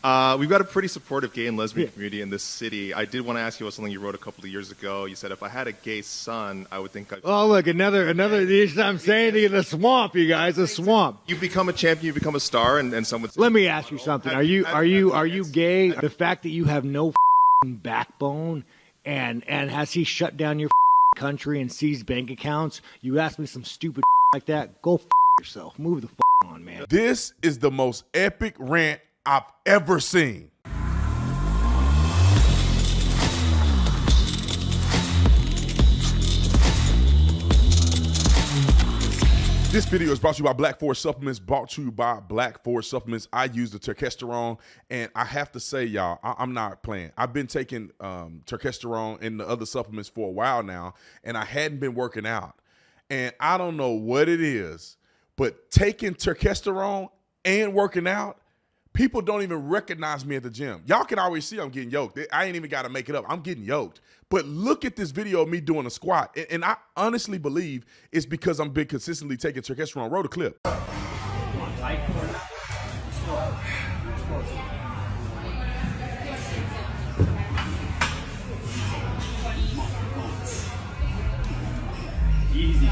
We've got a pretty supportive gay and lesbian community in this city. I did want to ask you about something you wrote a couple of years ago. You said, if I had a gay son, I would think I'd... Oh, look, another, I'm saying to you, the swamp, you guys, the swamp. You become a champion, you become a star, and someone... Let me ask you something. Are you gay? The fact that you have no backbone and has he shut down your country and seized bank accounts? You ask me some stupid like that, go yourself. Move the on, man. This is the most epic rant I've ever seen. This video is brought to you by Black Forest Supplements, brought to you by Black Forest Supplements. I use the Turkesterone, and I have to say, y'all, I'm not playing. I've been taking Turkesterone and the other supplements for a while now, and I hadn't been working out. And I don't know what it is, but taking Turkesterone and working out, people don't even recognize me at the gym. Y'all can always see I'm getting yoked. I ain't even got to make it up. I'm getting yoked. But look at this video of me doing a squat. And I honestly believe it's because I'm been consistently taking Turkesterone. Roll the clip. Easy.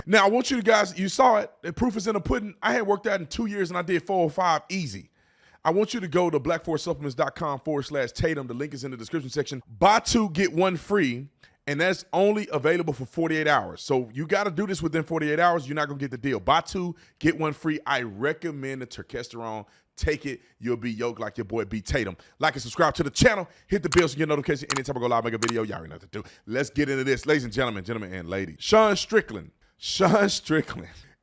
Now, I want you guys, you saw it. The proof is in the pudding. I had worked out in 2 years, and I did 405 easy. I want you to go to blackforestsupplements.com/Tatum. The link is in the description section. Buy two, get one free, and that's only available for 48 hours. So you got to do this within 48 hours. You're not going to get the deal. Buy two, get one free. I recommend the Turkesterone. Take it. You'll be yoked like your boy B. Tatum. Like and subscribe to the channel. Hit the bell so you get notification anytime I go live, make a video. Y'all already know what to do. Let's get into this. Ladies and gentlemen and ladies. Sean Strickland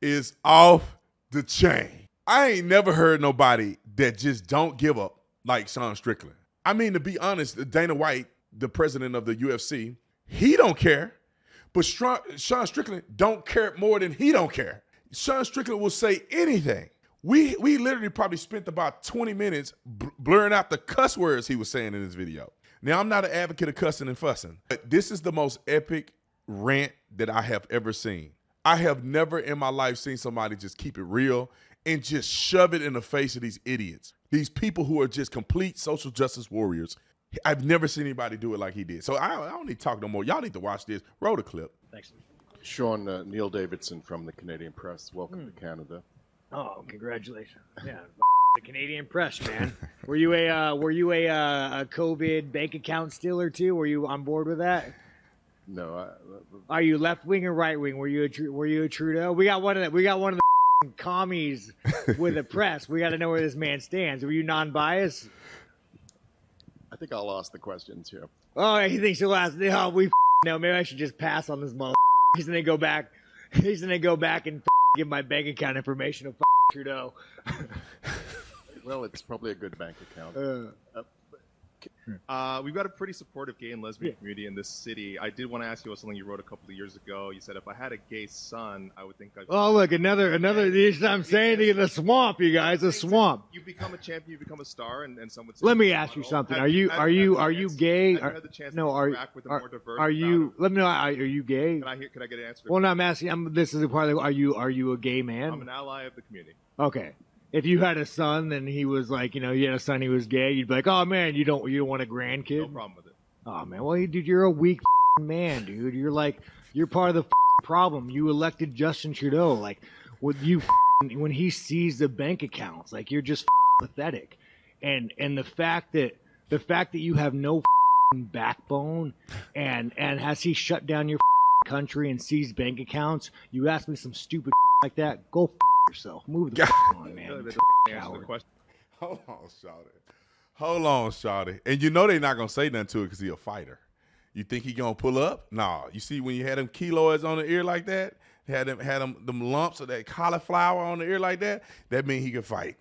is off the chain. I ain't never heard nobody that just don't give up like Sean Strickland. I mean, to be honest, Dana White, the president of the UFC, he don't care. But Sean Strickland don't care more than he don't care. Sean Strickland will say anything. We literally probably spent about 20 minutes blurring out the cuss words he was saying in this video. Now, I'm not an advocate of cussing and fussing, but this is the most epic rant that I have ever seen. I have never in my life seen somebody just keep it real and just shove it in the face of these idiots. These people who are just complete social justice warriors. I've never seen anybody do it like he did. So I don't need to talk no more. Y'all need to watch this. Roll the clip. Thanks. Sean, Neil Davidson from the Canadian Press. Welcome to Canada. Oh, congratulations. Yeah, the Canadian Press, man. Were you a COVID bank account stealer too? Were you on board with that? No. Are you left wing or right wing? Were you a Trudeau? We got one of the commies with the press. We got to know where this man stands. Were you non-biased? I think I'll ask the questions here. Oh, he thinks he'll ask. Oh, we no. Maybe I should just pass on this mother. He's gonna go back. He's gonna go back and give my bank account information to Trudeau. Well, it's probably a good bank account. We've got a pretty supportive gay and lesbian community in this city. I did want to ask you about something you wrote a couple of years ago. You said, if I had a gay son, I would think I'd... Oh, look, another, I'm saying to you, the swamp, you guys, the swamp. You become a champion, you become a star, and some would say... Let me ask you something. Are you gay? Have you had the chance to interact with a more diverse are you gay? Can I get an answer? Well, no, I'm asking, this is a part of, are you a gay man? I'm an ally of the community. Okay. If you had a son and he was like, you had a son, he was gay, you'd be like, oh man, you don't want a grandkid? No problem with it. Oh man, well, dude, you're a weak man, dude. You're part of the problem. You elected Justin Trudeau, like, when he seized the bank accounts, like, you're just pathetic. And the fact that you have no backbone and has he shut down your country and seized bank accounts? You ask me some stupid like that, go yourself. Move the on, man. Hold on, Shawty. And you know they're not going to say nothing to it because he's a fighter. You think he going to pull up? No. You see when you had them keloids on the ear like that, had them lumps of that cauliflower on the ear like that, that means he can fight.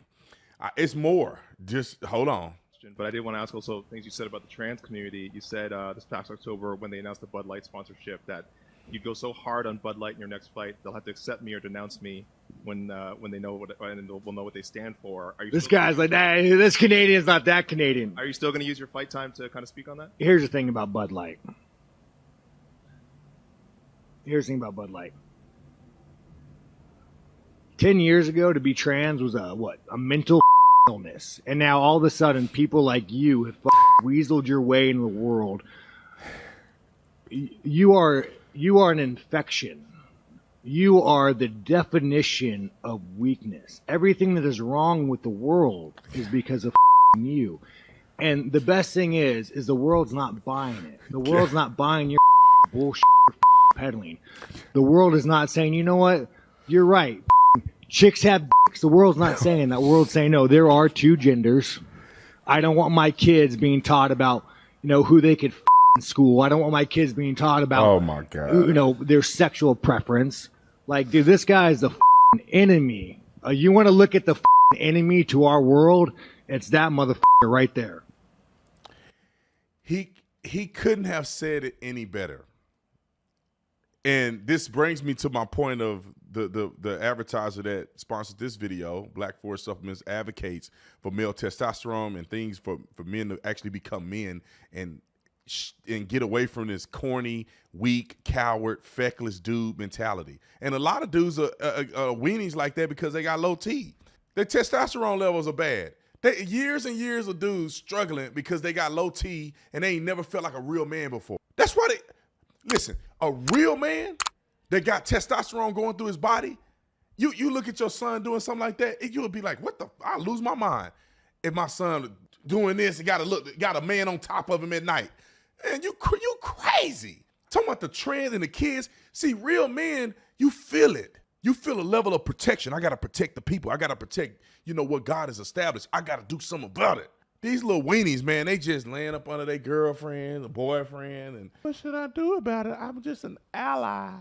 It's more. Just hold on. But I did want to ask also things you said about the trans community. You said this past October when they announced the Bud Light sponsorship that you'd go so hard on Bud Light in your next fight, they'll have to accept me or denounce me when they know what, and they'll know what they stand for. This guy's like, nah, this Canadian's not that Canadian. Are you still going to use your fight time to kind of speak on that? Here's the thing about Bud Light. 10 years ago, to be trans was a mental illness, and now all of a sudden people like you have weaseled your way into the world. You are an infection. You are the definition of weakness. Everything that is wrong with the world is because of you. And the best thing is the world's not buying it. The world's not buying your bullshit peddling. The world is not saying, you know what, you're right. Chicks have dicks. The world's not saying that. The world's saying, no, there are two genders. I don't want my kids being taught about, who they could in school. I don't want my kids being taught about, oh my God, their sexual preference. Like, dude, this guy is the enemy. You want to look at the enemy to our world? It's that motherfucker right there. He couldn't have said it any better. And this brings me to my point of the advertiser that sponsored this video, Black Forest Supplements, advocates for male testosterone and things for men to actually become men and get away from this corny, weak, coward, feckless dude mentality. And a lot of dudes are weenies like that because they got low T. Their testosterone levels are bad. Years and years of dudes struggling because they got low T and they ain't never felt like a real man before. That's why listen, a real man that got testosterone going through his body, you look at your son doing something like that, you would be like, I'll lose my mind if my son doing this and got a man on top of him at night. And you crazy. Talking about the trend and the kids. See, real men, you feel it. You feel a level of protection. I got to protect the people. I got to protect, what God has established. I got to do something about it. These little weenies, man, they just laying up under their girlfriend, a boyfriend, and what should I do about it? I'm just an ally.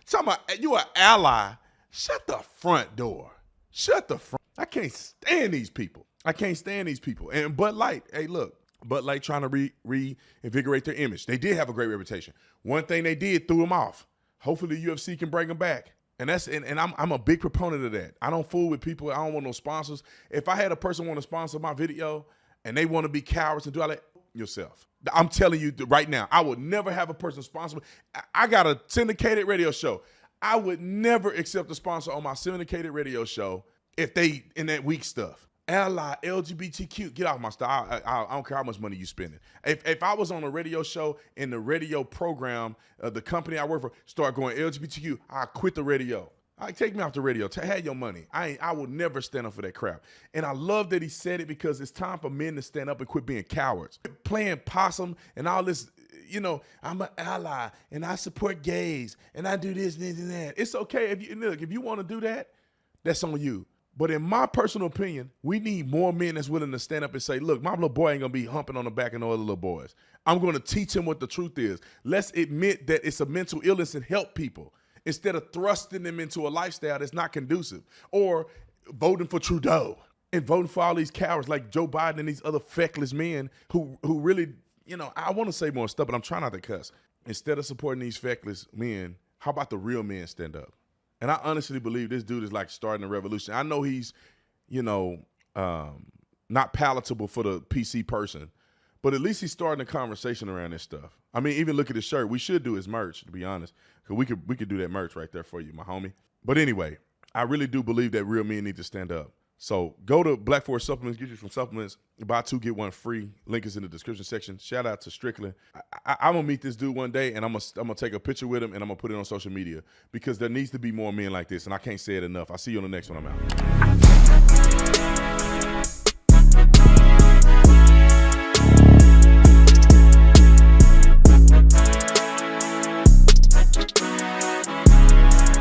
Talking about you an ally. Shut the front door. Shut the front. I can't stand these people. And Bud Light, hey, look, Bud Light trying to reinvigorate their image. They did have a great reputation. One thing they did threw them off. Hopefully the UFC can bring them back. And I'm a big proponent of that. I don't fool with people. I don't want no sponsors. If I had a person want to sponsor my video and they want to be cowards and do all that, yourself. I'm telling you right now, I would never have a person sponsor me. I got a syndicated radio show. I would never accept a sponsor on my syndicated radio show if they in that weak stuff. Ally, LGBTQ, get off my stuff. I don't care how much money you spending. If I was on a radio show and the radio program, the company I work for, start going LGBTQ, I quit the radio. Take me off the radio. Have your money. I will never stand up for that crap. And I love that he said it because it's time for men to stand up and quit being cowards. Playing possum and all this, I'm an ally and I support gays and I do this and that. It's okay if you want to do that, that's on you. But in my personal opinion, we need more men that's willing to stand up and say, look, my little boy ain't going to be humping on the back of no other little boys. I'm going to teach him what the truth is. Let's admit that it's a mental illness and help people instead of thrusting them into a lifestyle that's not conducive or voting for Trudeau and voting for all these cowards like Joe Biden and these other feckless men who really, I want to say more stuff, but I'm trying not to cuss. Instead of supporting these feckless men, how about the real men stand up? And I honestly believe this dude is like starting a revolution. I know he's, not palatable for the PC person, but at least he's starting a conversation around this stuff. I mean, even look at his shirt. We should do his merch, to be honest, because we could do that merch right there for you, my homie. But anyway, I really do believe that real men need to stand up. So go to Black Forest Supplements, get you some supplements, buy 2, get 1 free. Link is in the description section. Shout out to Strickland. I'm going to meet this dude one day, and I'm going to take a picture with him, and I'm going to put it on social media because there needs to be more men like this, and I can't say it enough. I'll see you on the next one. I'm out.